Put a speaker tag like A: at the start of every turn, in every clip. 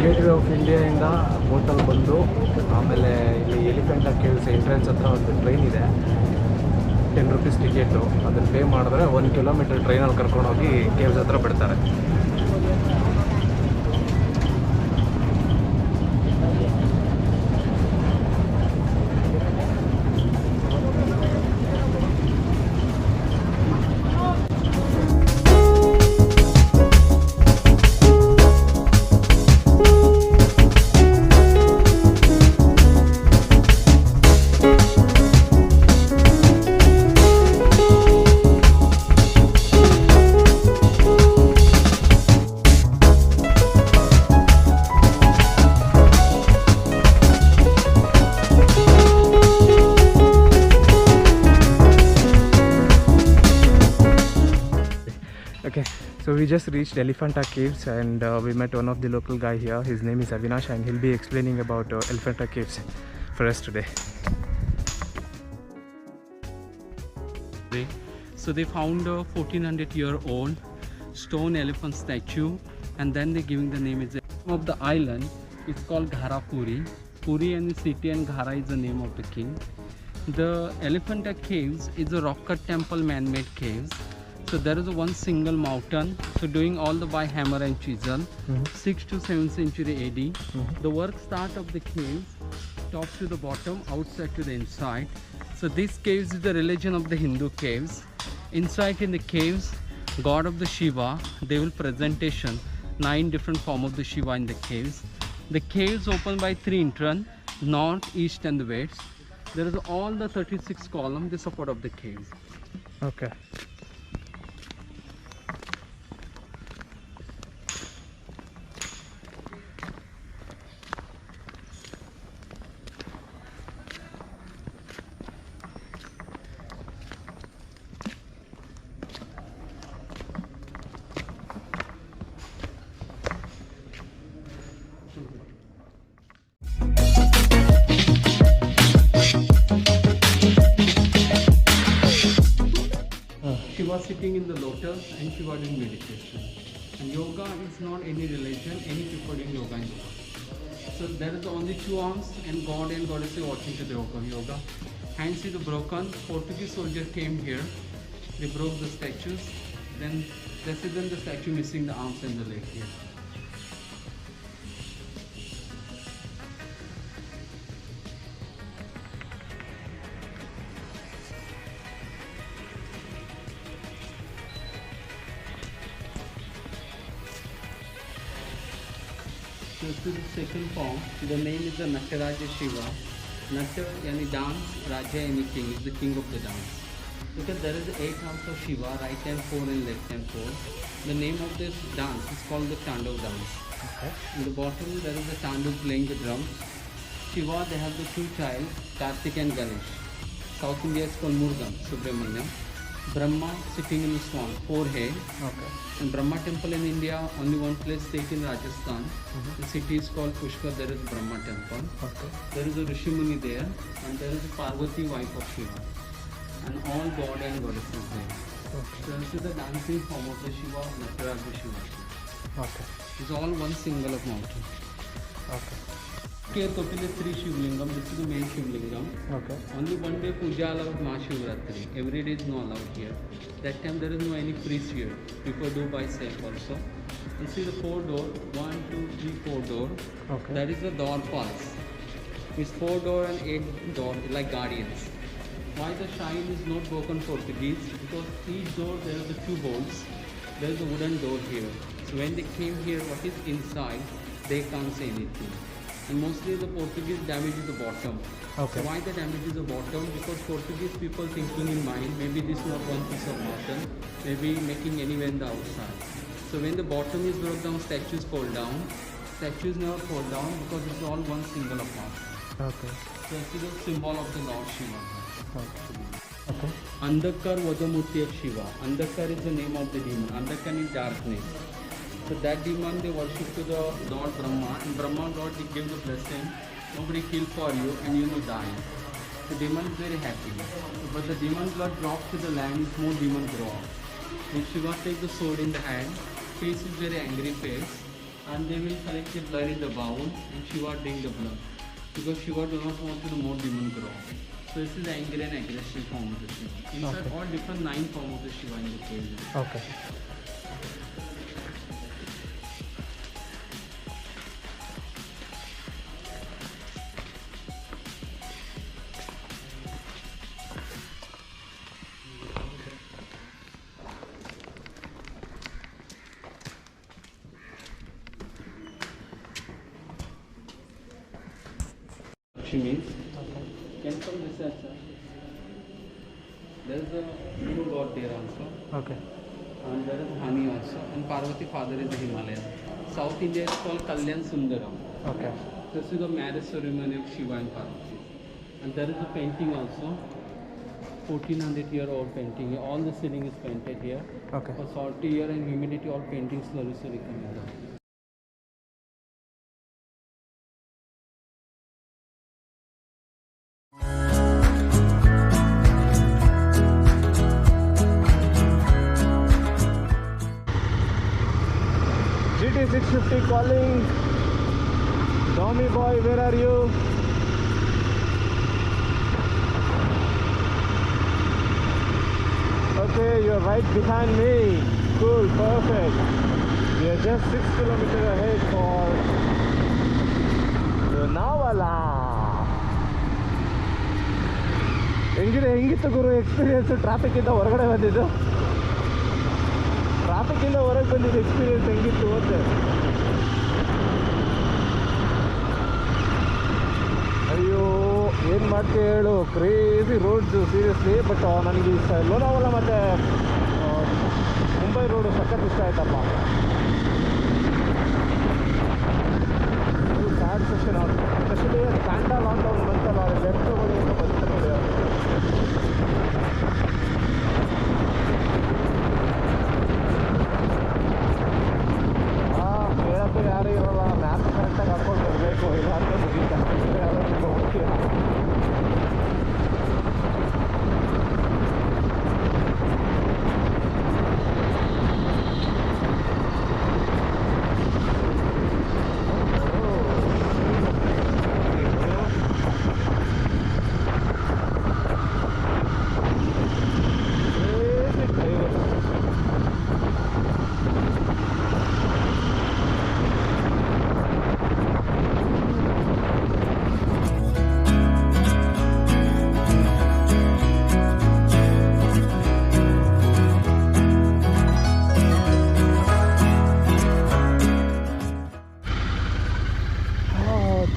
A: Gateway of ಇಂಡಿಯಾಯಿಂದ ಬೋಟಲ್ಲಿ ಬಂದು ಆಮೇಲೆ ಇಲ್ಲಿ ಎಲಿಫೆಂಟಾ ಕೇವ್ಸ್ ಎಂಟ್ರೆನ್ಸ್ ಹತ್ರ ಒಂದು ಟ್ರೈನ್ ಇದೆ. 10 ರೂಪೀಸ್ ಟಿಕೆಟು. ಅದನ್ನು ಪೇ ಮಾಡಿದ್ರೆ 1 ಕಿಲೋಮೀಟರ್ ಟ್ರೈನಲ್ಲಿ ಕರ್ಕೊಂಡೋಗಿ ಕೇವ್ಸ್ ಹತ್ರ ಬಿಡ್ತಾರೆ. Okay, so we just reached Elephanta Caves and we met one of the local guy here. His name is Avinash and he'll be explaining about Elephanta Caves for us today.
B: So they found a 1400-year-old stone elephant statue, and then they're giving the name. It's the name of the island. It's called Puri. Puri and the city, and Ghara is the name of the king. The Elephanta Caves is a rock cut temple man-made caves. So there is one single mountain, so doing all the by hammer and chisel, 6th to 7th century AD. The work start of the caves, top to the bottom, outside to the inside. So this caves is the religion of the Hindu caves. Inside in the caves, god of the Shiva, they will presentation 9 different form of the Shiva in the caves. The caves open by 3 entrance, north, east and the west. There is all the 36 column, the support of the caves.
A: Okay.
B: Shiva sitting in the lotus and Shiva doing meditation. And yoga is not any religion, any people doing yoga in yoga. So there is only 2 arms and God and goddess are watching to the yoga. Hands is broken. Portuguese soldier came here. They broke the statues. Then the statue missing the arms and the leg here. This is the second form. The name is the Nataraja Shiva. Natar yani dance, Raja yani king, is the king of the dance. Because there is 8 arms of Shiva, right hand 4 and left hand 4. The name of this dance is called the Tandav dance. Okay. In the bottom there is the Tandav playing the drums. Shiva, they have the 2 child, Kartik and Ganesh. South India is called Murgam, Subramanyam. Brahma sitting in the swan, 4 head. Okay. And Brahma temple in India, only one place state in Rajasthan. The city is called Pushkar, there is Brahma temple. Okay. There is a Rishi Muni there, and there is a Parvati, wife of Shiva. And all god and goddesses there. Okay. So this is the dancing form of the Shiva, Nataraja Shiva.
A: Okay.
B: It's all one single of mountain.
A: Okay.
B: Here totally 3 Shivlingam. This is the main Shivlingam. Okay. Only one day puja allowed Mahashivratri. Every day is not allowed here. That time there is no any priest here. People do by self also. You see the 4 door. 1, 2, 3, 4 door. Okay. That is the door pass. It's 4 door and 8 door like guardians. Why the shine is not broken Portuguese? Because each door there are the 2 bolts. There is a wooden door here. So when they came here, what is inside, they can't say anything. And mostly the Portuguese damages the bottom. Okay. So why the damages the bottom? Because Portuguese people thinking in mind, maybe this is not one piece of mountain, maybe making anywhere in the outside. So when the bottom is broke down, statues fall down. Statues never fall down because it's all one single apart. Okay. So this is the symbol of the Lord Shiva. Okay. Okay. Andhakar was the Murti of Shiva. Andhakar is the name of the demon. Andhakar is darkness. So that demon they worship to the Lord Brahma, and Brahma God they give the blessing, nobody kill for you and you will die. The demon is very happy. But the demon blood drops to the land, more demons grow up. When Shiva takes the sword in the hand, face is very angry face, and they will collect the blood in the bowl and Shiva drink the blood because Shiva does not want to more demon grow. So this is the angry and aggressive form of the Shiva. Inside all different 9 forms of the Shiva in the cave.
A: Okay.
B: She means can come this side, sir. There is a moon god there also,
A: Okay.
B: and there is Hani also, and Parvati father is the Himalaya. South India is called Kalyan Sundaram.
A: Okay.
B: This is the marriage ceremony of Shiva and Parvati. And there is a painting also, 1400-year-old painting. All the ceiling is painted here.
A: Okay.
B: For salty year and humidity, all paintings slowly coming down.
A: GT650 calling. Tommy boy, where are you? Okay, you're right behind me. Cool, perfect. We are just 6 kilometers ahead for Lonavala. ಹೆಂಗಿತ್ತು ಗುರು experience? Traffic ಇಂದ ಹೊರಗಡೆ ಬಂದಿದ್ದು, traffic ಇಂದ ಹೊರಗೆ ಬಂದಿದ್ದು experience ಹೆಂಗಿತ್ತು ಅಂತ. ಅಯ್ಯೋ ಏನು ಮಾಡ್ತೀವಿ ಹೇಳು, ಕ್ರೇಜಿ ರೋಡ್ಸು ಸೀರಿಯಸ್ಲಿ. ಬಟ್ ನನಗೆ ಲೋನಾವಾಲ ಮತ್ತು ಮುಂಬೈ ರೋಡು ಸಖತ್ ಇಷ್ಟ ಆಯ್ತಪ್ಪ. ಸ್ಯಾಡ್ ಸೆಕ್ಷನ್ ಸ್ಪೆಷಲಿ ಕ್ಯಾಂಡಾ ಲಾಕ್ಡೌನ್ ಬಂತಲ್ಲ, ಲೆಫ್ಟ್ ತಗೊಳ್ಳಿ ಅಂತ ಬಂತು. ಹೇಳಕ್ಕೆ ಯಾರು ಇರೋಲ್ಲ, ಮ್ಯಾಪ್ ಕರೆಕ್ಟಾಗಿ ಹಾಕ್ಕೊಂಡು ಬರಬೇಕು, ಇಲ್ಲಾಂದ್ರೆ ಮುಗೀತಾ ಹೋಗ್ತೀರ.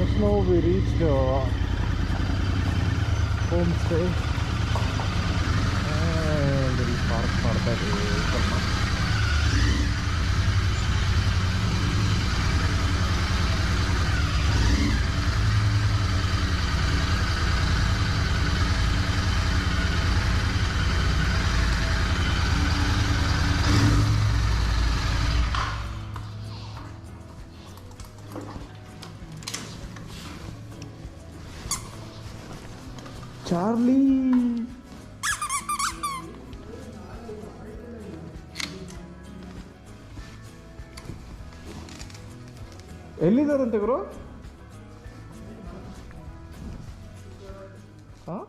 A: Just now we reached homestay and we park ಮಾಡ್ತಾ ಇದ್ದೀವಿ ಸ್ವಲ್ಪ. ಚಾರ್ಲಿ ಎಲ್ಲಿದ್ದಾರಂತೆ ಗುರು? ಹಾಂ